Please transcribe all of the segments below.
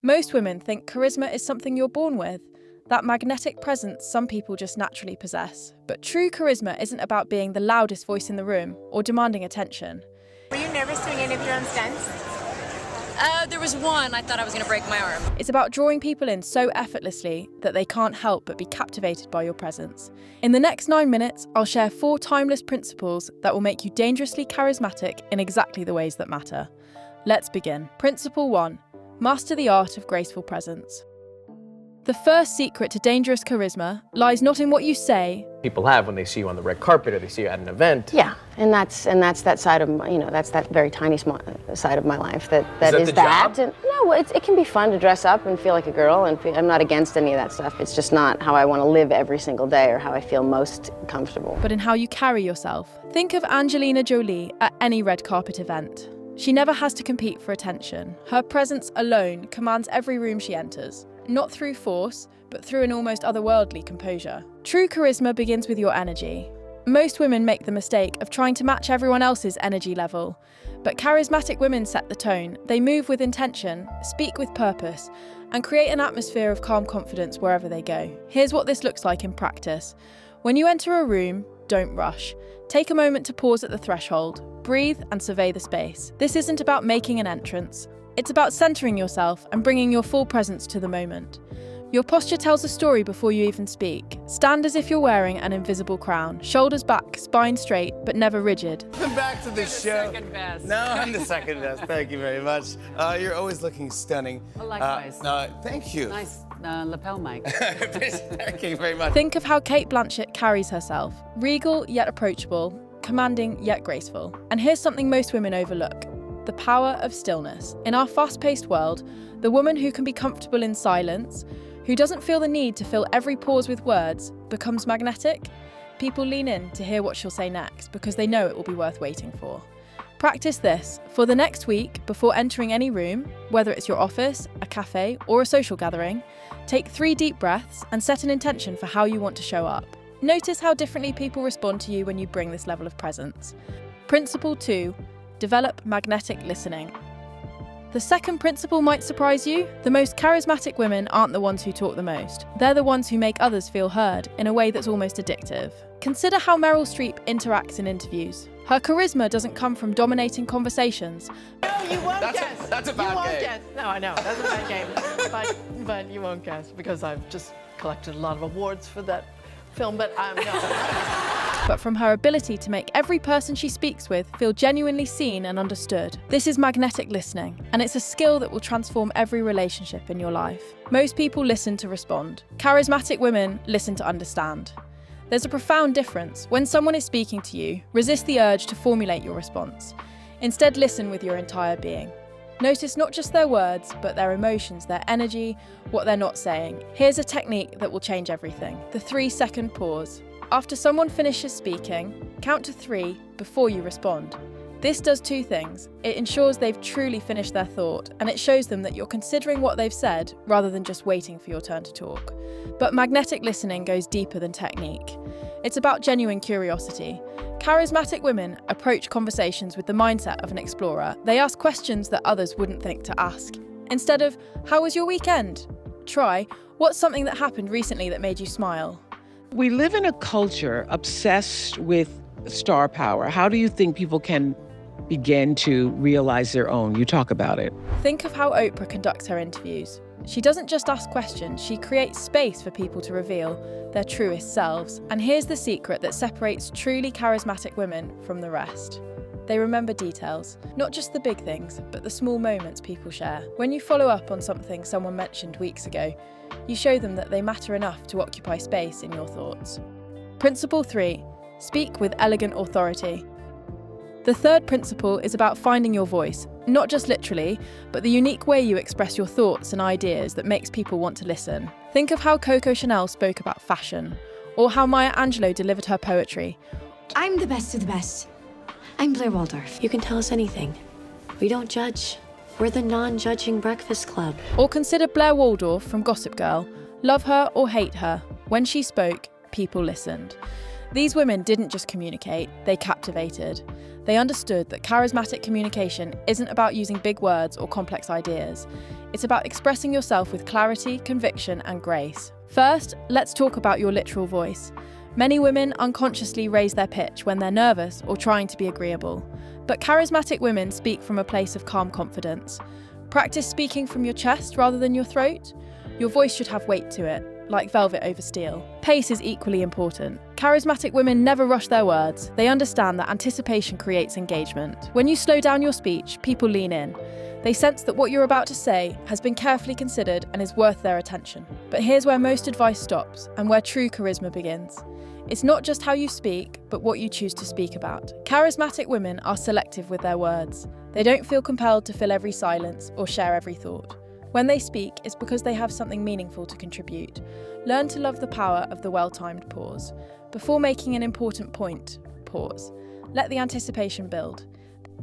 Most women think charisma is something you're born with, that magnetic presence some people just naturally possess. But true charisma isn't about being the loudest voice in the room or demanding attention. Were you nervous doing any of your own stunts? There was one I thought I was going to break my arm. It's about drawing people in so effortlessly that they can't help but be captivated by your presence. In the next 9 minutes, I'll share 4 timeless principles that will make you dangerously charismatic in exactly the ways that matter. Let's begin. Principle 1. Master the art of graceful presence. The first secret to dangerous charisma lies not in what you say. People have when they see you on the red carpet or they see you at an event. Yeah, and that's that side of that's that very tiny small side of my life that is the that. job? And no, it can be fun to dress up and feel like a girl, and I'm not against any of that stuff. It's just not how I want to live every single day or how I feel most comfortable. But in how you carry yourself. Think of Angelina Jolie at any red carpet event. She never has to compete for attention. Her presence alone commands every room she enters. Not through force, but through an almost otherworldly composure. True charisma begins with your energy. Most women make the mistake of trying to match everyone else's energy level. But charismatic women set the tone. They move with intention, speak with purpose, and create an atmosphere of calm confidence wherever they go. Here's what this looks like in practice. When you enter a room, don't rush. Take a moment to pause at the threshold, breathe and survey the space. This isn't about making an entrance. It's about centering yourself and bringing your full presence to the moment. Your posture tells a story before you even speak. Stand as if you're wearing an invisible crown, shoulders back, spine straight, but never rigid. Welcome back to the show. Second best. No, I'm the second best. Thank you very much. You're always looking stunning. Well, likewise. Thank you. Nice lapel mic. Thank you very much. Think of how Kate Blanchett carries herself. Regal yet approachable, commanding yet graceful. And here's something most women overlook. The power of stillness. In our fast-paced world, the woman who can be comfortable in silence, who doesn't feel the need to fill every pause with words, becomes magnetic. People lean in to hear what she'll say next because they know it will be worth waiting for. Practice this for the next week before entering any room, whether it's your office, a cafe, or a social gathering. Take 3 deep breaths and set an intention for how you want to show up. Notice how differently people respond to you when you bring this level of presence. Principle 2. Develop magnetic listening. The second principle might surprise you. The most charismatic women aren't the ones who talk the most. They're the ones who make others feel heard in a way that's almost addictive. Consider how Meryl Streep interacts in interviews. Her charisma doesn't come from dominating conversations. No, you won't guess. That's a bad You won't game. guess. No, I know. That's a bad game. But you won't guess because I've just collected a lot of awards for that film, but no. But from her ability to make every person she speaks with feel genuinely seen and understood. This is magnetic listening, and it's a skill that will transform every relationship in your life. Most people listen to respond. Charismatic women listen to understand. There's a profound difference. When someone is speaking to you, resist the urge to formulate your response. Instead, listen with your entire being. Notice not just their words, but their emotions, their energy, what they're not saying. Here's a technique that will change everything. The 3-second pause. After someone finishes speaking, count to 3 before you respond. This does 2 things. It ensures they've truly finished their thought, and it shows them that you're considering what they've said rather than just waiting for your turn to talk. But magnetic listening goes deeper than technique. It's about genuine curiosity. Charismatic women approach conversations with the mindset of an explorer. They ask questions that others wouldn't think to ask. Instead of, "How was your weekend?" try, "What's something that happened recently that made you smile?" We live in a culture obsessed with star power. How do you think people can begin to realize their own? You talk about it. Think of how Oprah conducts her interviews. She doesn't just ask questions, she creates space for people to reveal their truest selves. And here's the secret that separates truly charismatic women from the rest. They remember details, not just the big things, but the small moments people share. When you follow up on something someone mentioned weeks ago, you show them that they matter enough to occupy space in your thoughts. Principle 3. Speak with elegant authority. The third principle is about finding your voice, not just literally, but the unique way you express your thoughts and ideas that makes people want to listen. Think of how Coco Chanel spoke about fashion, or how Maya Angelou delivered her poetry. I'm the best of the best. I'm Blair Waldorf. You can tell us anything. We don't judge. We're the non-judging breakfast club. Or consider Blair Waldorf from Gossip Girl. Love her or hate her, when she spoke, people listened. These women didn't just communicate, they captivated. They understood that charismatic communication isn't about using big words or complex ideas. It's about expressing yourself with clarity, conviction, and grace. First, let's talk about your literal voice. Many women unconsciously raise their pitch when they're nervous or trying to be agreeable. But charismatic women speak from a place of calm confidence. Practice speaking from your chest rather than your throat. Your voice should have weight to it, like velvet over steel. Pace is equally important. Charismatic women never rush their words. They understand that anticipation creates engagement. When you slow down your speech, people lean in. They sense that what you're about to say has been carefully considered and is worth their attention. But here's where most advice stops and where true charisma begins. It's not just how you speak, but what you choose to speak about. Charismatic women are selective with their words. They don't feel compelled to fill every silence or share every thought. When they speak, it's because they have something meaningful to contribute. Learn to love the power of the well-timed pause. Before making an important point, pause. Let the anticipation build.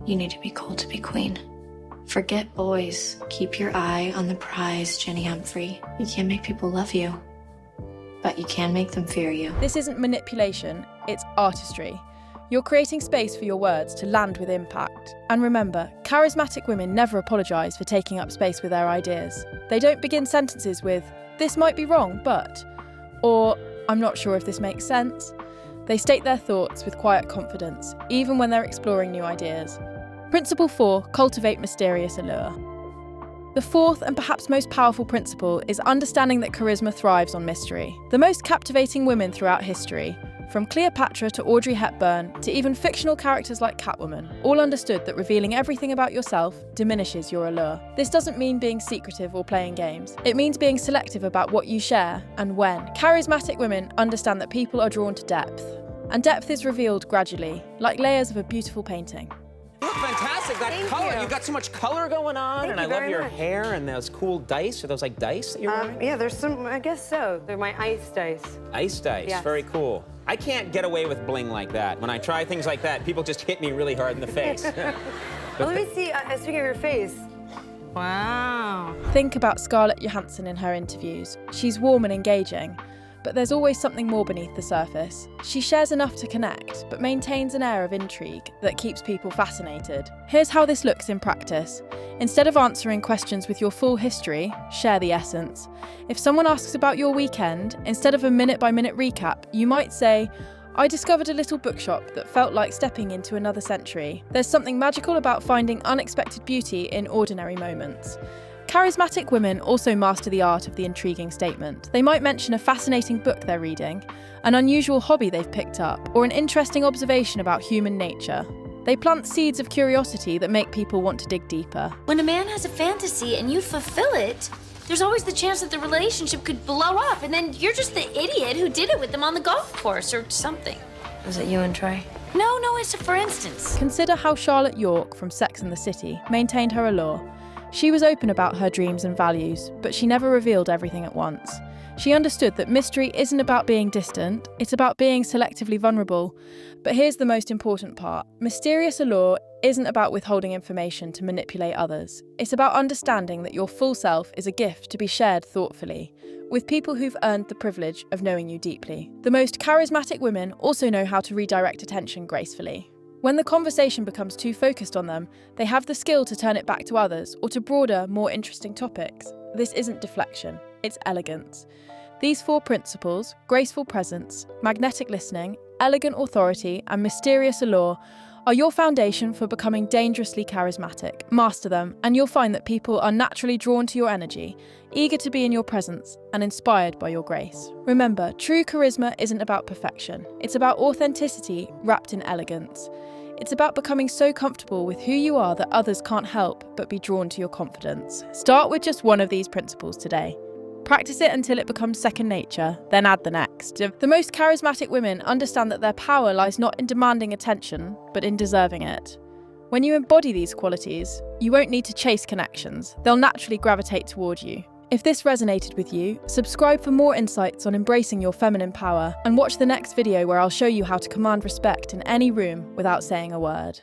You need to be cool to be queen. Forget boys. Keep your eye on the prize, Jenny Humphrey. You can't make people love you, but you can make them fear you. This isn't manipulation, it's artistry. You're creating space for your words to land with impact. And remember, charismatic women never apologise for taking up space with their ideas. They don't begin sentences with, "This might be wrong, but," or "I'm not sure if this makes sense." They state their thoughts with quiet confidence, even when they're exploring new ideas. Principle 4, cultivate mysterious allure. The fourth and perhaps most powerful principle is understanding that charisma thrives on mystery. The most captivating women throughout history, from Cleopatra to Audrey Hepburn to even fictional characters like Catwoman, all understood that revealing everything about yourself diminishes your allure. This doesn't mean being secretive or playing games. It means being selective about what you share and when. Charismatic women understand that people are drawn to depth, and depth is revealed gradually, like layers of a beautiful painting. You look fantastic. That color, you've got so much color going on, and I love your hair and those cool dice. Are those like dice that you're wearing? Yeah, there's some, I guess so. They're my ice dice. Ice dice, Yes. very cool. I can't get away with bling like that. When I try things like that, people just hit me really hard in the face. Well, let me see, speaking of your face. Wow. Think about Scarlett Johansson in her interviews. She's warm and engaging, but there's always something more beneath the surface. She shares enough to connect, but maintains an air of intrigue that keeps people fascinated. Here's how this looks in practice. Instead of answering questions with your full history, share the essence. If someone asks about your weekend, instead of a minute-by-minute recap, you might say, "I discovered a little bookshop that felt like stepping into another century." There's something magical about finding unexpected beauty in ordinary moments. Charismatic women also master the art of the intriguing statement. They might mention a fascinating book they're reading, an unusual hobby they've picked up, or an interesting observation about human nature. They plant seeds of curiosity that make people want to dig deeper. When a man has a fantasy and you fulfill it, there's always the chance that the relationship could blow up, and then you're just the idiot who did it with them on the golf course or something. Was it you and Trey? No, it's a for instance. Consider how Charlotte York from Sex and the City maintained her allure. She was open about her dreams and values, but she never revealed everything at once. She understood that mystery isn't about being distant, it's about being selectively vulnerable. But here's the most important part. Mysterious allure isn't about withholding information to manipulate others. It's about understanding that your full self is a gift to be shared thoughtfully, with people who've earned the privilege of knowing you deeply. The most charismatic women also know how to redirect attention gracefully. When the conversation becomes too focused on them, they have the skill to turn it back to others or to broader, more interesting topics. This isn't deflection, it's elegance. These 4 principles, graceful presence, magnetic listening, elegant authority, and mysterious allure, are your foundation for becoming dangerously charismatic. Master them, and you'll find that people are naturally drawn to your energy, eager to be in your presence, and inspired by your grace. Remember, true charisma isn't about perfection. It's about authenticity wrapped in elegance. It's about becoming so comfortable with who you are that others can't help but be drawn to your confidence. Start with just one of these principles today. Practice it until it becomes second nature, then add the next. The most charismatic women understand that their power lies not in demanding attention, but in deserving it. When you embody these qualities, you won't need to chase connections. They'll naturally gravitate toward you. If this resonated with you, subscribe for more insights on embracing your feminine power, and watch the next video where I'll show you how to command respect in any room without saying a word.